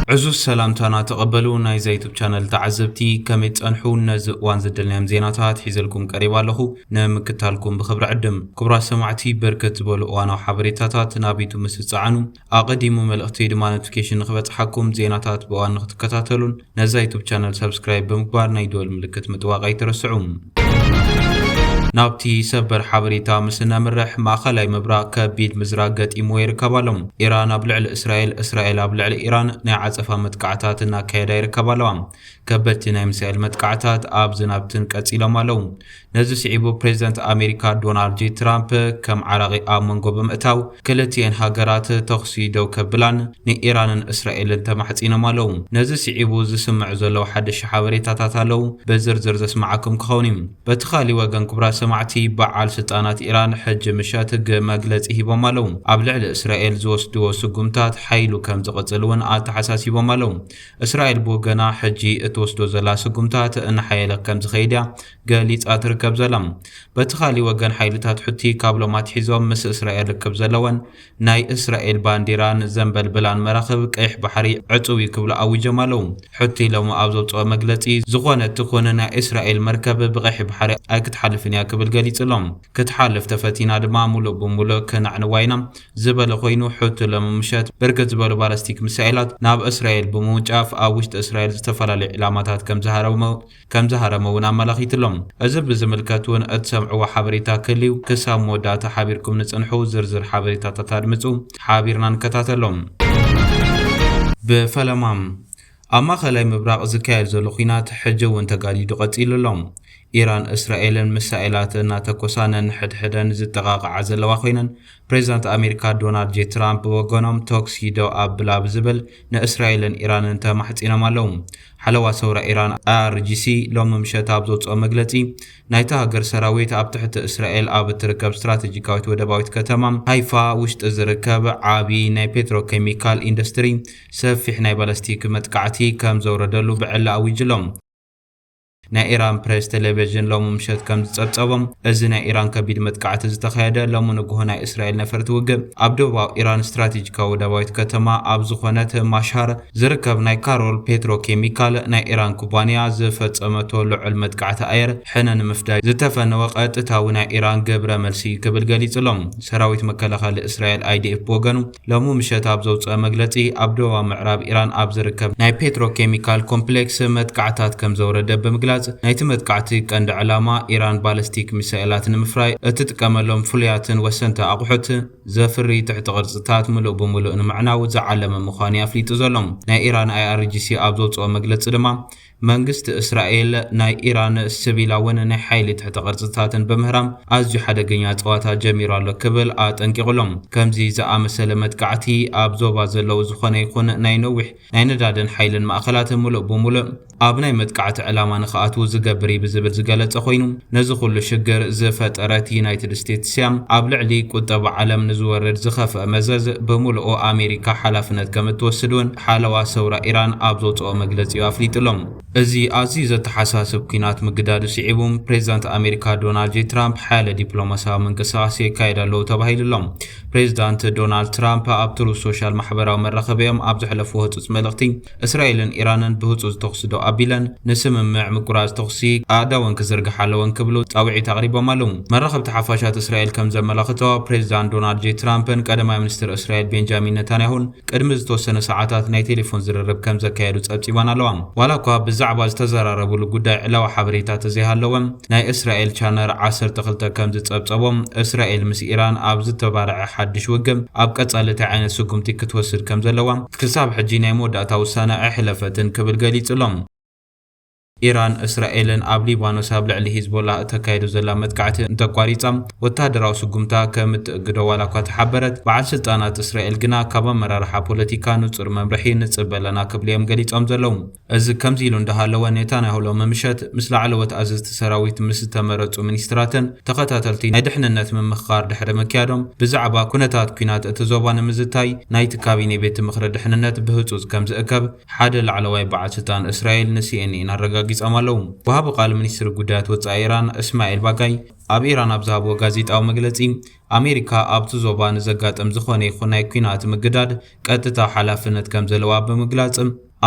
عزوز سلامتنا تقبلوا ناي زيتوب channel تعزبتي كميت أنحو نز وان زدلنيام زيناتات حيزلكم قريبا لخو نمكتالكم بخبر عدم كبرا سمعتي بركت بولو وانا حبريتاتات نابيتو مسسعانو أقدمو ملأختي دما نوتيفيكيشن نخبت حكم زيناتات بوان نختكتاتلون نزيتوب channel سبسكرايب بمقبار نايدول ملكت متواقعي ترسعوم نابتي سبر حبريتا مسنا مرح ماخلاي مبرا كبيد مزراقت إموير كبالهم إيران أبلع إسرائيل أبلع إيران نعزفها متقعتاتنا كيدا يركبالهم كبتنا مسائل متقعتات أبزنابتن كتسيلا مالهم نزو سعيبو بريزيدنت أمريكا دونالد جي ترامب كم عراقي آمنقو بمئتاو كلتين هاقرات تخصيدو كبلان ني إيران إسرائيل تمحتين مالهم نزو سعيبو زسمع زلو حدش حبريتا تاتالو بزرزر زسمعكم كخونيم بتخالي وغن كبرا سمعتي بعال سلطانات إيران حج مشاتق مجلس بمالهم أبلع إسرائيل زوسدو سقمتات حيلو كم زغتلون حساسي بمالهم إسرائيل بوغنا حجي اتوسدو زلا سقمتات إن حيلك كم زخيدا قاليت أتركب زلم بتخالي وغن حيلتات حتي كابلو ما تحيزوم مس إسرائيل ركب زلون ناي إسرائيل بانديران زنبل بلان مراخب كيح بحري عطوي كبلا أوي جمالهم حتي لو ما أبزوت مجلسي زغونة تكوننا إسرائيل مركب بغيح بحري أكد حلفني كبل قاليت لهم كتحالف تفتينا دما مولو بمولو كنعن واينا زبل خوينو حوت لما مشات بركت زبل بالاستيك مسائلات ناب إسرائيل بموجاف أوشت إسرائيل استفلا لعلامات كم زهرمو نعملخيت لهم أزب زملكاتون أتسمعوا حبريتا كليو كسامو داتا حبيركم نتنحو زرزر حبريتا تتارمزو حابيرنا نكتاتلهم بفلمام أما خلاي مبراق زكايل زلوخينات حجو انتقالي قتيل لهم إيران إسرائيل مسائلاتنا تكوسانا حدن زتقاق عزل واخينا بريزيدنت أمريكا دونالد جي ترامب وغنم توكسيدو أبلا بزبل إسرائيل إيران انت محتينا مالهم حلوة سورة إيران RGC لوم مشات أبزوت أو مجلتي نايتها قر سراويت أبتحت إسرائيل أب تركب استراتيجيكاوت ودباوت كتمام هايفا وشت أزركب عابي ناي بيتروكيميكال إندستري سفح ناي بلاستيك متقعتي كم زورة دلو بعلا أوي جلوم نا إيران بريس تلفزيون لوم مشات كم تصبهم أزنا إيران كبيد متقعت زتخيدا لوم نجوهنا إسرائيل نفرت وجب أبدو إيران استراتيجيكا ودوايت كتما أبزخونات مشهر زركب ناي كارول بيتروكيميكال نا إيران كوبانيا زفت أمتو لعل متقعت أير حنن مفداي زتفن وقت تاونا إيران جبر ملسي قبل قليت لهم سراويت مكلخة لإسرائيل IDF بوغنو لوم مشات أبزوت مجلتي أبدو معراب إيران أبزركب ناي بيتروكيميكال كومبلكس متقعتات كم زورة دب مجلات نايت متقعتي كند علامة إيران بالستيك مسائلات نمفراي اتتكاملهم فليات وسنت أقحت زفري تحت غرزتات ملو بملو معنا وزعلم مخاني أفليت زلهم نا إيران IRGC أبزوت ومجلت دما منجست إسرائيل ناي إيران السبيلاون ناي حيلي تحت غرزتات بمهرم أزجو حدا قنيات واتا جميرا لكبل أنكيغلهم كمزي زعام سلمت قعتي أبزو بازلو زخوني يكون ناي نوح ناي ندادن حيلن مأخلات ملو بملو أبناي متقعت علامة نخاطو زقبري بزبل زقالت أخوينو نزخل الشجر زفت أرات يونايتد ستيتس سيام أبلعلي كتب عالم نزور زخف مزاز بملؤ أمريكا حلفنت كم توسدون حالوا سورة إيران أبزوت أو مجلس يوافليت لهم أزي عزيزة تحساسب كينات مقداد سعيبهم بريزيدنت أمريكا دونالد جي ترامب حالة دبلوماسية من قصاصي كايدا لو تبهيل لهم بريزيدنت دونالد ترامب أبتلو السوشيال محبرة ومرخبهم أبزح لفوه تسملغتي إسرائيل إيران بهوتوز تقصدو أبيلن نسم مع مقراز تقصي أداون كزرق حالوان كبلو توعي تقريبا مالهم مرخب تحفاشات إسرائيل كم زملغتو بريزيدنت دونالد جي ترامب قدما منستر إسرائيل بنجامين نتانياهون قدمز توسن ساعات ناي تليفون زررب كم زكايدو تسبتيبان اللوام ولاكوا بالزعبا استزراربو لقداي علاوة حبريتات زيها اللوام ناي إسرائيل شانر 10 تخلتا كم زتسبتبهم إسرائيل مس إيران أبز تبارع حدش وقم أبقى صالة عين سقمتي كتوسد كم زلوام كساب حجينا مودا توسانا أحلفتن كبل قليت لهم إيران إسرائيل أب ليبانوس أبلع لحزبولا تكايدو زلا متقعت انتقاريطام وتهدراو سقمتا كمتقدو ولاكا تحبرت بعد سلطانات إسرائيل قنا كابا مرارحا بوليتيكا نصر ممرحي نصبلنا كبليهم قليطام زلوم إذ كمزيلون دهالوا نيتانياهو لو ممشت مثل علوة أزز تسراويت مستمرت ومنستراتن تقاتلتي نايدحننت من مخار دحر مكيادهم بزعبا كونتات كينات اتزوبان مزتاي نايت كابيني بيت مخر دحننت بهوتوز كمز اكب حاد العلوي بعد سلطان إسرائيل نسيني نرقا قيس أمالهم وهاب قال منيستر قدات وطا إيران إسماعيل باقاي أب إيران أبزهابو غازيت أو مجلسي ኣሜሪካ ኣብቲ ዞባ ንዘጋጥም ዝኾነ ይኹን ናይ ኩናት ምግዳድ ቀጥታ ሓላፍነት ከም ዘለዋ ብምግላጽ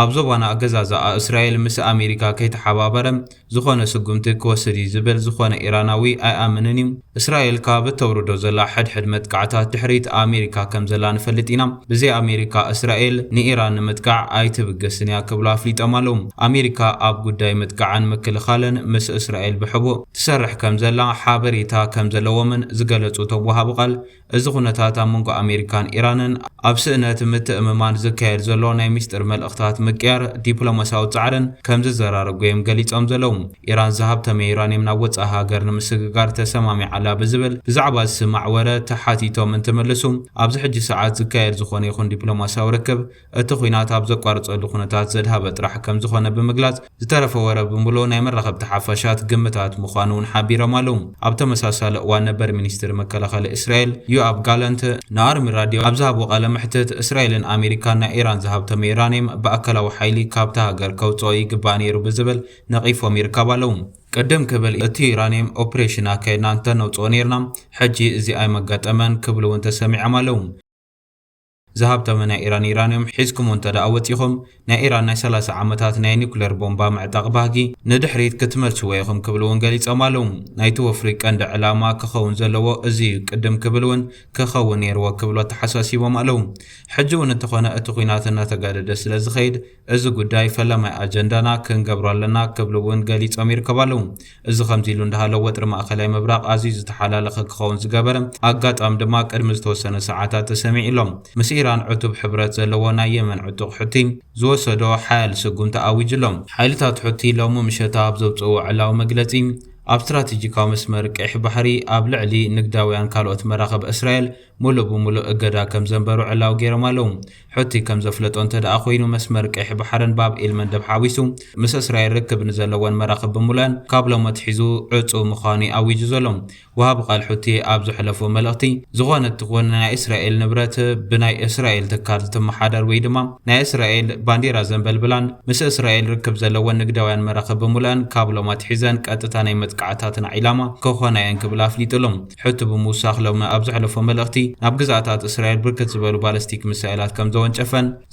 ኣብ ዞባና ኣገዛዝኣ እስራኤል ምስ ኣሜሪካ ከይተሓባበረ ዝኾነ ስጉምቲ ክወስድ ዝብል ዝኾነ ኢራናዊ ኣይኣምንን እዩ። እስራኤል ካብ እተውርዶ ዘላ ሕድሕድ መጥቃዕታት ድሕሪት ኣሜሪካ ከም ዘላ ንፈልጥ ኢና። ብዘይ ኣሜሪካ እስራኤል ንኢራን ንምጥቃዕ ኣይትብገስን እያ ክብሉ ኣፍሊጦም ኣለዉ። ኣሜሪካ ኣብ ጉዳይ ምጥቃዕን ምክልኻልን ምስ እስራኤል ብሕቡእ ትሰርሕ ከም ዘላ ሓበሬታ ከም ዘለዎምን ዝገለጹ እቶም ወሃቢ ቃል እዚ ኩነታት ኣብ መንጎ ኣሜሪካን ኢራንን ኣብ ስእነት ምትእምማን ዝካየድ ዘሎ ናይ ሚስጥር መልእኽታት ምቅያር ዲፕሎማስያዊ ጻዕርን ከም ዝዘራረጉ እዮም ገሊጾም ዘለዉ። ኢራን ዝሃብተመ ዩራኒየም ናብ ወጻኢ ሃገር ንምስግጋር ተሰማሚዓላ ብዝብል ብዛዕባ ዝስማዕ ወረ ተሓቲቶም እንትመልሱ ኣብዚ ሕጂ ሰዓት ዝካየድ ዝኾነ ይኹን ዲፕሎማስያዊ ርክብ እቲ ኩናት ኣብ ዘቋርጸሉ ኩነታት ዘድሃበ ጥራሕ ከም ዝኾነ ብምግላጽ ዝተረፈ ወረ ብምሉእ ናይ መራኸብቲ ሓፋሻት ግምታት ምዃኑ እውን ሓቢሮም ኣለዉ። ኣብ ተመሳሳሊ እዋን ነበር ሚኒስትር መከላኸሊ እስራኤል ዮአብ ጋላንት ንኣርሚ ራድዮ ኣብ ዝሃብዎ ቃለ መሕትት እስራኤልን ኣሜሪካን ናይ ኢራን ዝሃብተመ ዩራኒየም ብኣካላዊ ሓይሊ ካብታ ሃገር ከውፅኦ ይግባእ ነይሩ ብዝብል ነቒፎም ይርከቡ ኣለዉ። ቅድም ክብል እቲ ዩራኒየም ኦፕሬሽን ኣካይድና እንተነውፅኦ ነርና ሕጂ እዚ ኣይመጋጠመን ክብሉ እውን ተሰሚዖም ኣለዉ። ዝሃብተመ ናይ ኢራን ዩራኒየም ሒዝኩም እንተደኣ ወፂኹም ናይ ኢራን ናይ 30 ዓመታት ናይ ኒውክሌር ቦምባ ምዕጣቕ ባህጊ ንድሕሪት ክትመልስዎ ኢኹም ክብሉ እውን ገሊፆም ኣለዉ። ናይቲ ወፍሪ ቀንዲ ዕላማ ክኸውን ዘለዎ እዚ ቅድም ክብል እውን ክኸውን ነይርዎ ክብሎ ተሓሳሲቦም ኣለዉ። ሕጂ እውን እንተኾነ እቲ ኩናት እናተጋደደ ስለ ዝኸይድ እዚ ጉዳይ ፈላማይ ኣጀንዳና ክንገብሮ ኣለና ክብሉ እውን ገሊፆም ይርከቡ ኣለዉ። እዚ ከምዚ ኢሉ እንዳሃለ ወጥሪ ማእኸላይ ምብራቕ ኣዝዩ ዝተሓላለኸ ክኸውን ዝገበረ ኣጋጣሚ ድማ ቅድሚ ዝተወሰነ ሰዓታት ተሰሚዑ ኢሎም ምስ ኢራን ዕቱብ ሕብረት ዘለዎ ናይ የመን ዕጡቕ ሕቲ ዝወሰዶ ሓያል ስጉምቲ ኣዊጅሎም። ሓይልታት ሕቲ ሎሚ ምሸታ ኣብ ዘውፅኡ ዕላዊ መግለጺ ኣብ ስትራቴጂካዊ መስመር ቀይሕ ባሕሪ ኣብ ልዕሊ ንግዳውያን ካልኦት መራኸቢ እስራኤል ሙሉእ ብሙሉእ እገዳ ከም ዘንበሩ ዕላው ገይሮም ኣለዉ። ሕቲ ከም ዘፍለጦ እንተደኣ ኮይኑ መስመር ቀይሕ ባሕርን ባብኤል መንደብ ሓዊሱ ምስ እስራኤል ርክብ ንዘለወን መራኸቢ ብምሉአን ካብ ሎም ኣትሒዙ ዕፁብ ምዃኑ ኣዊጁ ዘሎ ወሃቢ ቃል ሕቲ ኣብ ዝሕለፉ መልእኽቲ ዝኾነ እትኾን ናይ እስራኤል ንብረት ብናይ እስራኤል ትካል ዝትመሓደር ወይ ድማ ናይ እስራኤል ባንዴራ ዘንበልብላን ምስ እስራኤል ርክብ ዘለወን ንግዳውያን መራኸቢ ብምሉአን ካብ ሎም ኣትሒዘን ቀጥታ ናይ መጥቃዕታትን ዒላማ ክኾና እየን ክብል ኣፍሊጡሎም። ሕቲ ብምውሳኽ ሎም ኣብ ዝሕለፉ መልእኽቲ ናብ ግዛኣታት እስራኤል ብርክት ዝበሉ ባለስቲክ ሚሳኤላት ከም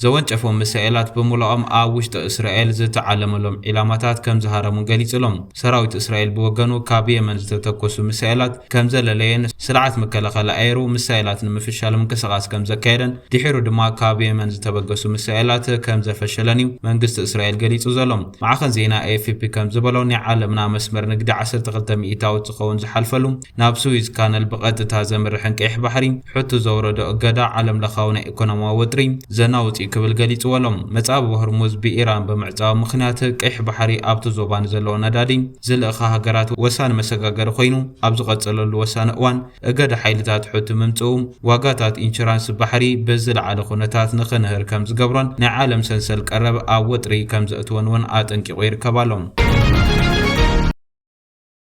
ዘወንጨፎም ሚሳኤላት ብምሉኦም ኣብ ውሽጢ እስራኤል ዝተዓለመሎም ዒላማታት ከም ዝሃረሙን ገሊጹሎም። ሰራዊት እስራኤል ብወገኑ ካብ የመን ዝተተኮሱ ሚሳኤላት ከም ዘለለየን ስርዓት መከላኸሊ ኣየሩ ሚሳኤላት ንምፍሻል ምንቅስቓስ ከም ዘካየደን ድሒሩ ድማ ካብ የመን ዝተበገሱ ሚሳኤላት ከም ዘፈሸለን እዩ መንግስቲ እስራኤል ገሊጹ ዘሎ። ማዕኸን ዜና AFP ከም ዝበሎ ናይ ዓለምና መስመር ንግዲ 12 ሚእታዊት ዝኸውን ዝሓልፈሉ ናብ ስዊዝ ካነል ብቐጥታ ዘምርሕን ቀይሕ ባሕሪ ሕቱ ዘውረዶ እገዳ ዓለም ለኻዊ ናይ ኢኮኖሚያዊ ወጥሪ ዘናውፂ ክብል ገሊጽዎ ኣሎም። መጻብ ሆርሙዝ ብኢራን ብምዕፃው ምኽንያት ቀይሕ ባሕሪ ኣብቲ ዞባ ንዘለዎ ነዳዲ ዝልእኻ ሃገራት ወሳኒ መሰጋገሪ ኮይኑ ኣብ ዝቐጸለሉ ወሳኒ እዋን እገዳ ሓይልታት ሕቱ ምምጽኡ ዋጋታት ኢንሹራንስ ባሕሪ ብዝለዓለ ኩነታት ንኽንህር ከም ዝገብሮን ናይ ዓለም ሰንሰል ቀረብ ኣብ ወጥሪ ከም ዘእትወን እውን ኣጠንቂቑ ይርከብ ኣሎም።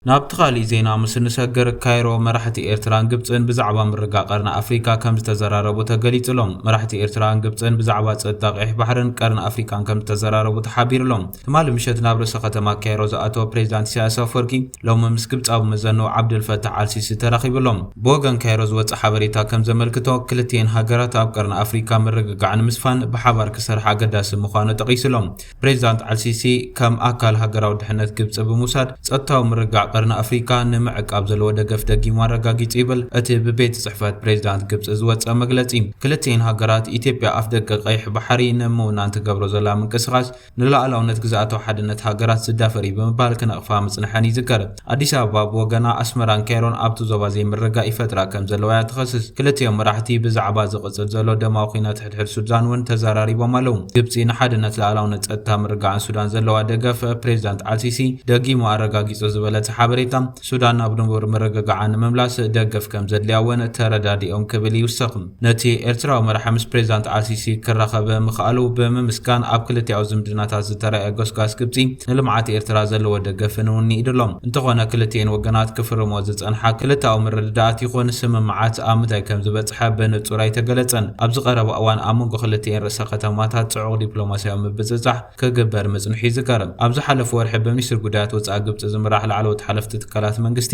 ናብቲ ኻሊእ ዜና ምስ ንሰግር ካይሮ መራሕቲ ኤርትራን ግብፅን ብዛዕባ ምርጋቕ ቀርኒ ኣፍሪካ ከም ዝተዘራረቡ ተገሊጹሎም። መራሕቲ ኤርትራን ግብፅን ብዛዕባ ፀጥታ ቀይሕ ባሕርን ቀርኒ ኣፍሪካን ከም ዝተዘራረቡ ተሓቢሩሎም። ትማሊ ምሸት ናብ ርእሰ ከተማ ካይሮ ዝኣተወ ፕሬዚዳንት ኢሳያስ ኣፈወርቂ ሎሚ ምስ ግብፃዊ መዘኑ ዓብደልፈታሕ አልሲሲ ተራኺቡሎም። ብወገን ካይሮ ዝወፅእ ሓበሬታ ከም ዘመልክቶ ክልቲአን ሃገራት ኣብ ቀርኒ ኣፍሪካ ምርግጋዕ ንምስፋን ብሓባር ክሰርሕ ኣገዳሲ ምዃኑ ጠቒሱሎም። ፕሬዚዳንት አልሲሲ ከም ኣካል ሃገራዊ ድሕነት ግብፂ ብምውሳድ ፀጥታዊ ምርጋዕ ቀርኒ ኣፍሪካ ንምዕቃብ ዘለዎ ደገፍ ደጊሙ ኣረጋጊጹ ይብል እቲ ብቤት ጽሕፈት ፕሬዚዳንት ግብፂ ዝወፀ መግለጺ። ክልቲአን ሃገራት ኢትዮጵያ ኣፍ ደገ ቀይሕ ባሕሪ ንምውናን ትገብሮ ዘላ ምንቅስቓስ ንላዕላውነት ግዛኣታዊ ሓድነት ሃገራት ዝዳፈር እዩ ብምባል ክነቕፋ ምጽንሐን ይዝከር። ኣዲስ ኣበባ ብወገና ኣስመራን ካይሮን ኣብቲ ዞባ ዘይምርጋእ ይፈጥራ ከም ዘለዋ ትኸስስ። ክልቲኦም መራሕቲ ብዛዕባ ዝቕፅል ዘሎ ደማዊ ኩናት ሕድሕድ ሱዳን እውን ተዘራሪቦም ኣለዉ። ግብፂ ንሓድነት ላዕላውነት ፀጥታ ምርጋዕን ሱዳን ዘለዋ ደገፍ ፕሬዚዳንት አልሲሲ ደጊሙ ኣረጋጊጹ ዝበለት ሓበሬታ ሱዳን ናብ ድንበር ምርግጋዕ ንምምላስ ደገፍ ከም ዘድልያውን ተረዳዲኦም ክብል ይውሰኽ። ነቲ ኤርትራዊ መራሒ ምስ ፕሬዚዳንት አልሲሲ ክራኸብ ምኽኣሉ ብምምስጋን ኣብ ክልቲአዊ ዝምድናታት ዝተረኣየ ጎስጓስ ግብፂ ንልምዓት ኤርትራ ዘለዎ ደገፍን እውን ይኢድሎም። እንተኾነ ክልቲአን ወገናት ክፍርሞ ዝጸንሓ ክልታዊ ምርድዳእት ይኹን ስምምዓት ኣብ ምንታይ ከም ዝበፅሐ ብንጹር ኣይተገለጸን። ኣብ ዝቐረበ እዋን ኣብ መንጎ ክልቲአን ርእሰ ከተማታት ጽዑቕ ዲፕሎማስያዊ ምብፅጻሕ ክግበር ምጽንሑ ይዝከር። ኣብ ዝሓለፈ ወርሒ ብሚኒስትር ጉዳያት ወፃኢ ግብፂ ዝምራሕ ላዕለዎት ሓለፍቲ ትካላት መንግስቲ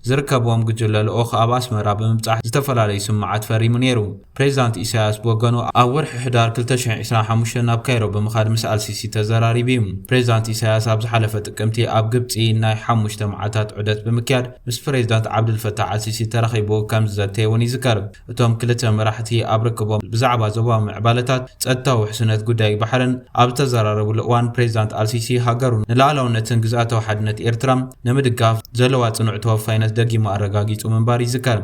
ዝርከብዎም ጉጅለ ልኡኽ ኣብ ኣስመራ ብምብጻሕ ዝተፈላለዩ ስምዓት ፈሪሙ ነይሩ። ፕሬዚዳንት ኢሳያስ ብወገኑ ኣብ ወርሒ ሕዳር 2025 ናብ ካይሮ ብምኻድ ምስ ኣልሲሲ ተዘራሪቡ እዩ። ፕሬዚዳንት ኢሳያስ ኣብ ዝሓለፈ ጥቅምቲ ኣብ ግብፂ ናይ 5 መዓልታት ዑደት ብምክያድ ምስ ፕሬዚዳንት ዓብድልፈታሕ ኣልሲሲ ተራኺቡ ከም ዝዘተየ እውን ይዝከር። እቶም ክልተ መራሕቲ ኣብ ርክቦም ብዛዕባ ዞባዊ ምዕባለታት ጸጥታዊ ውሕስነት ጉዳይ ባሕርን ኣብ ተዘራረቡሉ እዋን ፕሬዚዳንት ኣልሲሲ ሃገሩ ንላዕላውነትን ግዝኣታዊ ሓድነት ኤርትራ ንምድጋፍ ዘለዋ ጽኑዕ ተወፋይነት ደጊሙ ኣረጋጊጹ ምንባር ይዝከር።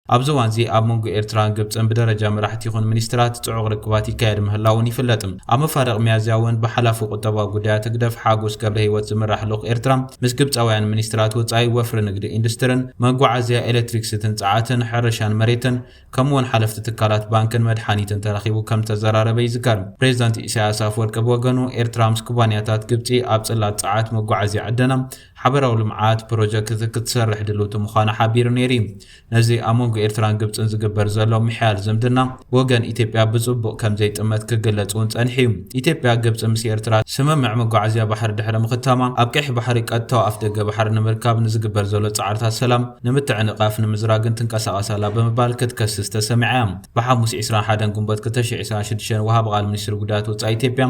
ኣብዚ እዋን እዚ ኣብ መንጎ ኤርትራን ግብፅን ብደረጃ መራሕቲ ይኹን ሚኒስትራት ጽዑቕ ርክባት ይካየድ ምህላውን ይፍለጥ። ኣብ መፋረቕ ሚያዝያ እውን ብሓላፊ ቁጠባዊ ጉዳያት ግደፍ ሓጎስ ገብረ ህይወት ዝምራሕ ልኡኽ ኤርትራ ምስ ግብፃውያን ሚኒስትራት ወጻኢ ወፍሪ ንግዲ ኢንዱስትሪን መጓዓዝያ ኤሌክትሪክሲትን ጸዓትን ሕርሻን መሬትን ከምኡውን ሓለፍቲ ትካላት ባንክን መድሓኒትን ተረኺቡ ከም ተዘራረበ ይዝከር። ፕሬዚዳንት ኢሳያስ ኣፈወርቂ ብወገኑ ኤርትራ ምስ ኩባንያታት ግብፂ ኣብ ጽላት ጸዓት መጓዓዝያ ዕደና ሓበራዊ ልምዓት ፕሮጀክት ክትሰርሕ ድልውቲ ምዃኑ ሓቢሩ ነይሩ። ነዚ ኣብ መንጎ ኤርትራን ግብፅን ዝግበር ዘሎ ምሕያል ዝምድና ወገን ኢትዮጵያ ብጽቡቕ ከም ዘይጥመት ክግለጽ እውን ጸኒሑ። ኢትዮጵያ ግብፂ ምስ ኤርትራ ስምምዕ መጓዓዝያ ባሕሪ ድሕሪ ምኽታማ ኣብ ቀይሕ ባሕሪ ቀጥታዊ ኣፍ ደገ ባሕሪ ንምርካብ ንዝግበር ዘሎ ጻዕርታት ሰላም ንምትዕንቓፍ ንምዝራግን ትንቀሳቐሳላ ብምባል ክትከስስ ተሰሚዓ እያ። ብሓሙስ 21 ግንቦት 2026 ወሃብ ቃል ሚኒስትሪ ጉዳያት ወጻኢ ኢትዮጵያ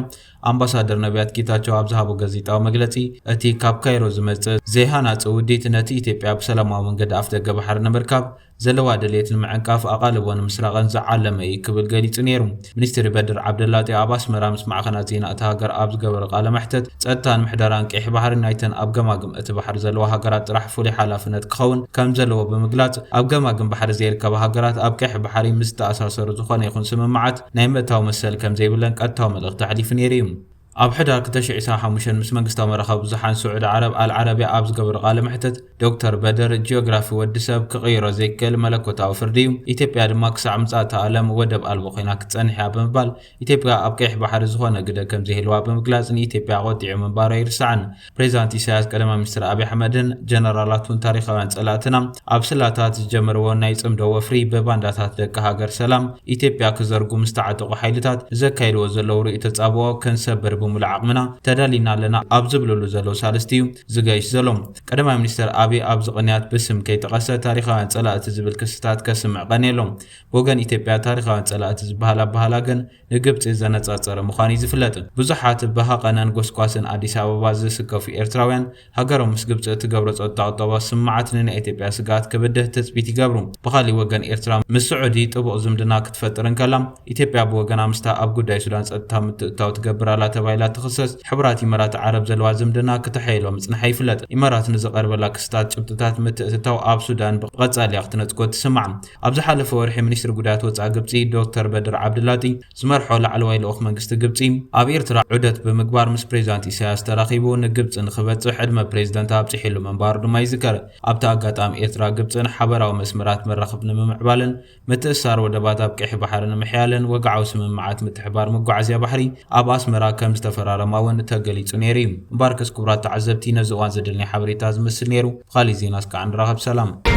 ኣምባሳደር ነቢያት ጌታቸው ኣብ ዝሃቦ ጋዜጣዊ መግለጺ እቲ ካብ ካይሮ ዝመጽእ ዘይሃናጽ ውዲት ነቲ ኢትዮጵያ ብሰላማዊ መንገዲ ኣፍ ደገ ባሕሪ ንምርካብ ዘለዋ ድሌት ንምዕንቃፍ ኣቓልቦን ምስራቕን ዝዓለመ እዩ ክብል ገሊጹ ነይሩ። ሚኒስትሪ በድር ዓብደላጢ ኣብ ኣስመራ ምስ ማዕኸናት ዜና እታ ሃገር ኣብ ዝገበረ ቃለ መሕተት ጸጥታን ምሕደራን ቀይሕ ባሕሪ ናይተን ኣብ ገማግም እቲ ባሕሪ ዘለዋ ሃገራት ጥራሕ ፍሉይ ሓላፍነት ክኸውን ከም ዘለዎ ብምግላጽ ኣብ ገማግም ባሕሪ ዘይርከባ ሃገራት ኣብ ቀይሕ ባሕሪ ምስ ተኣሳሰሩ ዝኾነ ይኹን ስምምዓት ናይ ምእታው መሰል ከም ዘይብለን ቀጥታዊ መልእኽቲ ሓሊፉ ነይሩ እዩ። ኣብ ሕዳር 2025 ምስ መንግስታዊ መራኸቢ ብዙሓን ስዑድ ዓረብ አልዓረቢያ ኣብ ዝገበሩ ቃለ መሕተት ዶክተር በደር ጂኦግራፊ ወዲ ሰብ ክቕይሮ ዘይክእል መለኮታዊ ፍርዲ እዩ፣ ኢትዮጵያ ድማ ክሳዕ ምጽኣታ ዓለም ወደብ ኣልቦ ኮይና ክትጸንሕ እያ ብምባል ኢትዮጵያ ኣብ ቀይሕ ባሕሪ ዝኾነ ግደ ከም ዘይህልዋ ብምግላጽ ንኢትዮጵያ ቆጢዑ ምንባሩ ይርስዓን። ፕሬዚዳንት ኢሳያስ ቀዳማይ ሚኒስትር ኣብይ ኣሕመድን ጀነራላቱን ታሪኻውያን ጸላእትና ኣብ ስላታት ዝጀመርዎ ናይ ጽምዶ ወፍሪ ብባንዳታት ደቂ ሃገር ሰላም ኢትዮጵያ ክዘርጉ ምስ ተዓጠቑ ሓይልታት ዘካይድዎ ዘለዉ ርእይቶ ጻብኦ ክንሰብር ብምሉእ ዓቕምና ተዳሊና ኣለና ኣብ ዝብልሉ ዘለዉ ሳልስቲ እዩ ዝገይሽ ዘሎም። ቀዳማይ ሚኒስትር ኣብይ ኣብ ዝቕንያት ብስም ከይተቐሰ ታሪኻውያን ጸላእቲ ዝብል ክስታት ከስምዕ ቀኒየሎም። ብወገን ኢትዮጵያ ታሪኻውያን ጸላእቲ ዝበሃላ ኣባሃላ ግን ንግብፂ ዘነጻጸረ ምዃኑ እዩ ዝፍለጥ። ብዙሓት ብሃቐነን ጎስቋስን ኣዲስ ኣበባ ዝስከፉ ኤርትራውያን ሃገሮም ምስ ግብፂ እትገብሮ ጸጥታ ቁጠባ ስምዓት ንናይ ኢትዮጵያ ስጋት ክብድህ ትፅቢት ይገብሩ። ብኻሊእ ወገን ኤርትራ ምስ ስዑዲ ጥቡቕ ዝምድና ክትፈጥር እንከላ ኢትዮጵያ ብወገና ምስታ ኣብ ጉዳይ ሱዳን ጸጥታ ምትእታው ትገብራላ ተባሂላ ትኽሰስ ሕቡራት ኢማራት ዓረብ ዘለዋ ዝምድና ክትሓይሎ ምጽንሓ ይፍለጥ። ኢማራት ንዝቐርበላ ክስታት ጭብጥታት ምትእትታው ኣብ ሱዳን ብቐጻልያ ክትነጽጎ ትስማዕ። ኣብ ዝሓለፈ ወርሒ ሚኒስትሪ ጉዳያት ወጻኢ ግብፂ ዶክተር በድር ዓብድላጢ ዝመርሖ ላዕለዋይ ልኡኽ መንግስቲ ግብፂ ኣብ ኤርትራ ዑደት ብምግባር ምስ ፕሬዚዳንት ኢሳያስ ተራኺቡ ንግብፂ ንኽበጽሕ ዕድመ ፕሬዚዳንት ኣብጽሒሉ ምንባሩ ድማ ይዝከር። ኣብቲ ኣጋጣሚ ኤርትራ ግብፅን ሓበራዊ መስመራት መራኸቢ ንምምዕባልን ምትእስሳር ወደባት ኣብ ቀይሕ ባሕሪ ንምሕያልን ወግዓዊ ስምምዓት ምትሕባር መጓዓዝያ ባሕሪ ኣብ ኣስመራ ከም ዝተፈራረማ እውን ተገሊጹ ነይሩ እዩ። እምበር ክቡራት ተዓዘብቲ ነዚ እዋን ዘድልኒ ሓበሬታ ዝመስል ነይሩ። ብኻሊእ ዜና እስካዕ ንራኸብ ሰላም።